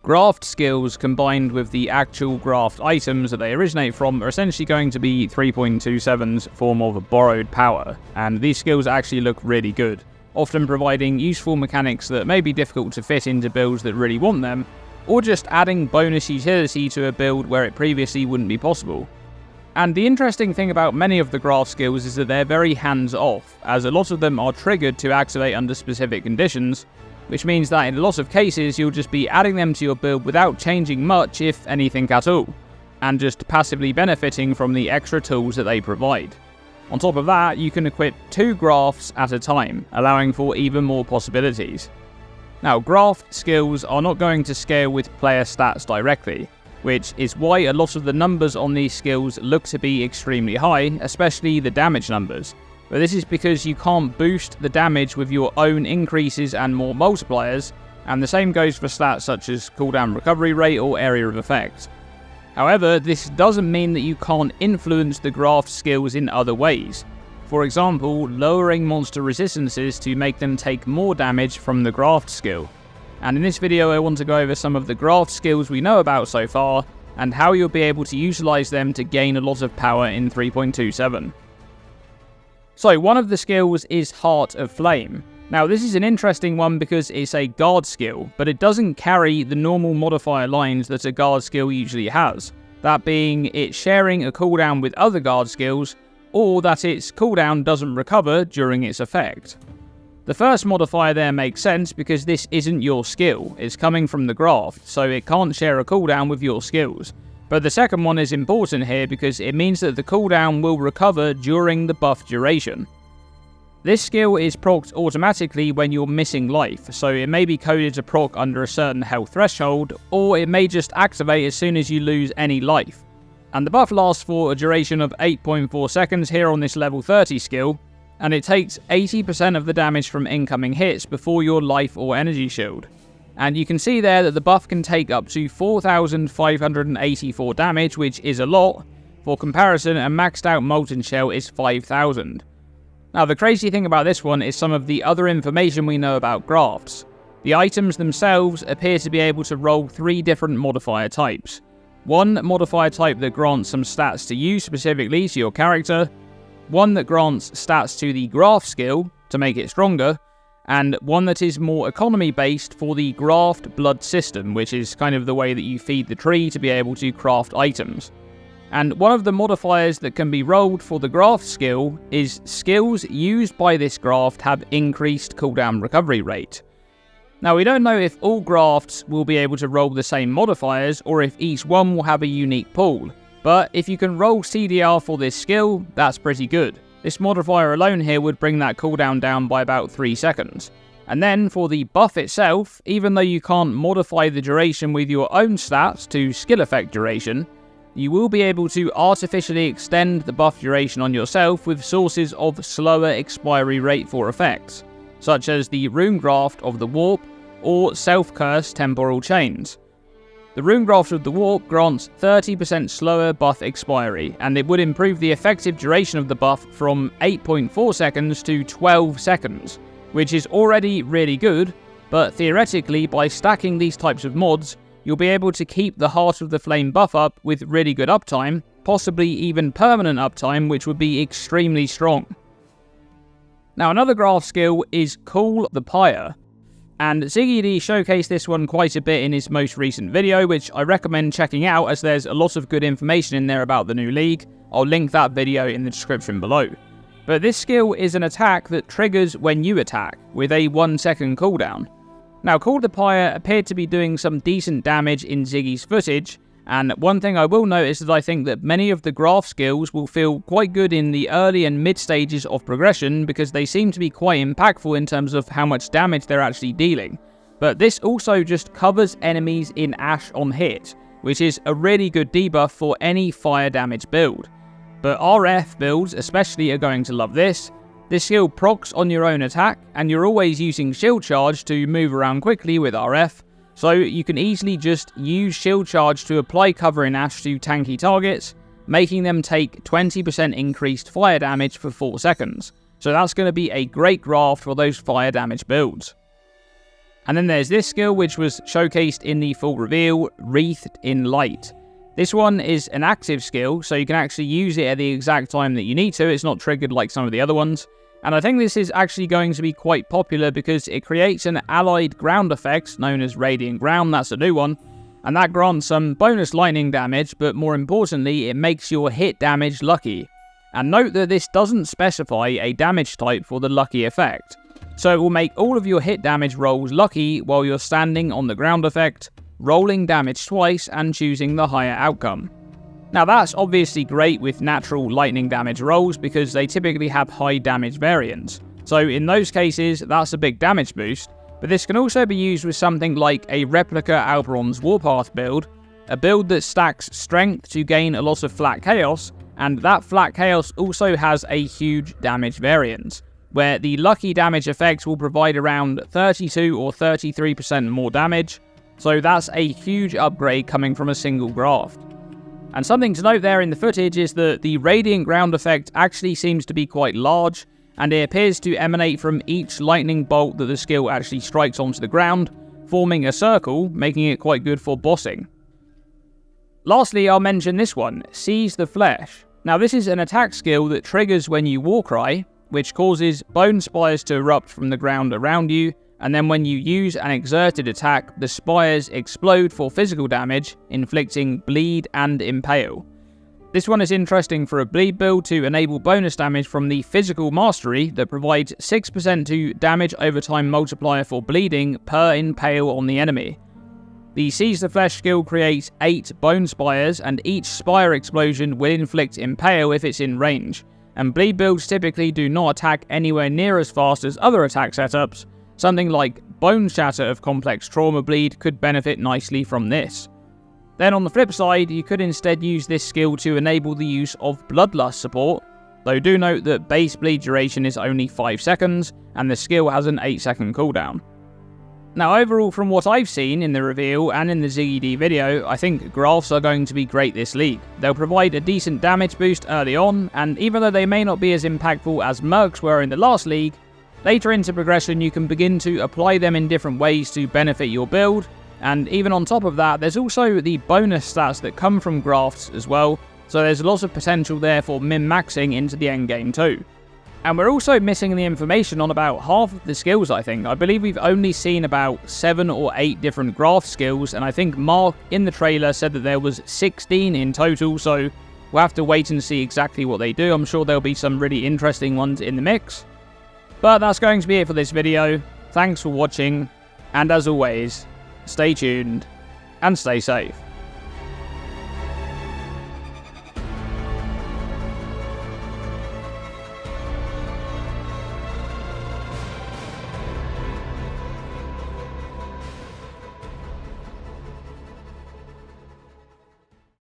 Graft skills combined with the actual Graft items that they originate from are essentially going to be 3.27's form of borrowed power, and these skills actually look really good, often providing useful mechanics that may be difficult to fit into builds that really want them, or just adding bonus utility to a build where it previously wouldn't be possible. And the interesting thing about many of the Graft skills is that they're very hands-off, as a lot of them are triggered to activate under specific conditions, which means that in a lot of cases you'll just be adding them to your build without changing much, if anything at all, and just passively benefiting from the extra tools that they provide. On top of that, you can equip 2 Grafts at a time, allowing for even more possibilities. Now, Graft skills are not going to scale with player stats directly, which is why a lot of the numbers on these skills look to be extremely high, especially the damage numbers. But this is because you can't boost the damage with your own increases and more multipliers, and the same goes for stats such as cooldown recovery rate or area of effect. However, this doesn't mean that you can't influence the Graft skills in other ways. For example, lowering monster resistances to make them take more damage from the Graft skill. And in this video I want to go over some of the Graft skills we know about so far, and how you'll be able to utilize them to gain a lot of power in 3.27. So one of the skills is Heart of Flame. Now this is an interesting one because it's a guard skill, but it doesn't carry the normal modifier lines that a guard skill usually has. That being it sharing a cooldown with other guard skills, or that its cooldown doesn't recover during its effect. The first modifier there makes sense because this isn't your skill, it's coming from the Graft, so it can't share a cooldown with your skills. But the second one is important here because it means that the cooldown will recover during the buff duration. This skill is procced automatically when you're missing life, so it may be coded to proc under a certain health threshold, or it may just activate as soon as you lose any life. And the buff lasts for a duration of 8.4 seconds here on this level 30 skill, and it takes 80% of the damage from incoming hits before your life or energy shield. And you can see there that the buff can take up to 4,584 damage, which is a lot. For comparison, a maxed out Molten Shell is 5,000. Now the crazy thing about this one is some of the other information we know about Grafts. The items themselves appear to be able to roll 3 different modifier types. One modifier type that grants some stats to you specifically to your character, one that grants stats to the Graft skill to make it stronger, and one that is more economy based for the Graft blood system, which is kind of the way that you feed the tree to be able to craft items. And one of the modifiers that can be rolled for the Graft skill is skills used by this Graft have increased cooldown recovery rate. Now we don't know if all Grafts will be able to roll the same modifiers or if each one will have a unique pool, but if you can roll CDR for this skill, that's pretty good. This modifier alone here would bring that cooldown down by about 3 seconds. And then for the buff itself, even though you can't modify the duration with your own stats to skill effect duration, you will be able to artificially extend the buff duration on yourself with sources of slower expiry rate for effects, such as the Rune Graft of the Warp or Self-Curse Temporal Chains. The Rune Graft of the Warp grants 30% slower buff expiry, and it would improve the effective duration of the buff from 8.4 seconds to 12 seconds, which is already really good, but theoretically by stacking these types of mods, you'll be able to keep the Heart of the Flame buff up with really good uptime, possibly even permanent uptime, which would be extremely strong. Now another Graft skill is Cool the Pyre. And ZiggyD showcased this one quite a bit in his most recent video, which I recommend checking out as there's a lot of good information in there about the new league. I'll link that video in the description below. But this skill is an attack that triggers when you attack, with a 1-second cooldown. Now Cool the Pyre appeared to be doing some decent damage in Ziggy's footage, and one thing I will note is that I think that many of the Graft skills will feel quite good in the early and mid stages of progression because they seem to be quite impactful in terms of how much damage they're actually dealing. But this also just covers enemies in Ash on hit, which is a really good debuff for any fire damage build. But RF builds especially are going to love this. This skill procs on your own attack, and you're always using shield charge to move around quickly with RF, so you can easily just use shield charge to apply cover in Ash to tanky targets, making them take 20% increased fire damage for 4 seconds. So that's going to be a great graft for those fire damage builds. And then there's this skill, which was showcased in the full reveal, Wreathed in Light. This one is an active skill, so you can actually use it at the exact time that you need to. It's not triggered like some of the other ones. And I think this is actually going to be quite popular because it creates an allied ground effect known as Radiant Ground. That's a new one. And that grants some bonus lightning damage, but more importantly, it makes your hit damage lucky. And note that this doesn't specify a damage type for the lucky effect. So it will make all of your hit damage rolls lucky while you're standing on the ground effect, rolling damage twice and choosing the higher outcome. Now that's obviously great with natural lightning damage rolls because they typically have high damage variance. So in those cases, that's a big damage boost. But this can also be used with something like a replica Alberon's Warpath build, a build that stacks strength to gain a lot of flat chaos, and that flat chaos also has a huge damage variance, where the lucky damage effect will provide around 32 or 33% more damage, so that's a huge upgrade coming from a single graft. And something to note there in the footage is that the Radiant Ground effect actually seems to be quite large, and it appears to emanate from each lightning bolt that the skill actually strikes onto the ground, forming a circle, making it quite good for bossing. Lastly, I'll mention this one, Seize the Flesh. Now this is an attack skill that triggers when you Warcry, which causes bone spires to erupt from the ground around you, and then when you use an exerted attack, the spires explode for physical damage, inflicting bleed and impale. This one is interesting for a bleed build to enable bonus damage from the physical mastery that provides 6% to damage over time multiplier for bleeding per impale on the enemy. The Seize the Flesh skill creates 8 bone spires, and each spire explosion will inflict impale if it's in range, and bleed builds typically do not attack anywhere near as fast as other attack setups. Something like Bone Shatter of Complex Trauma Bleed could benefit nicely from this. Then on the flip side, you could instead use this skill to enable the use of Bloodlust support, though do note that base bleed duration is only 5 seconds, and the skill has an 8-second cooldown. Now overall, from what I've seen in the reveal and in the ZED video, I think Grafts are going to be great this league. They'll provide a decent damage boost early on, and even though they may not be as impactful as Mercs were in the last league, later into progression you can begin to apply them in different ways to benefit your build. And even on top of that, there's also the bonus stats that come from Grafts as well, so there's a lot of potential there for min-maxing into the endgame too. And we're also missing the information on about half of the skills, I think. I believe we've only seen about 7 or 8 different Graft skills, and I think Mark in the trailer said that there was 16 in total, so we'll have to wait and see exactly what they do. I'm sure there'll be some really interesting ones in the mix. But that's going to be it for this video. Thanks for watching, and as always, stay tuned and stay safe.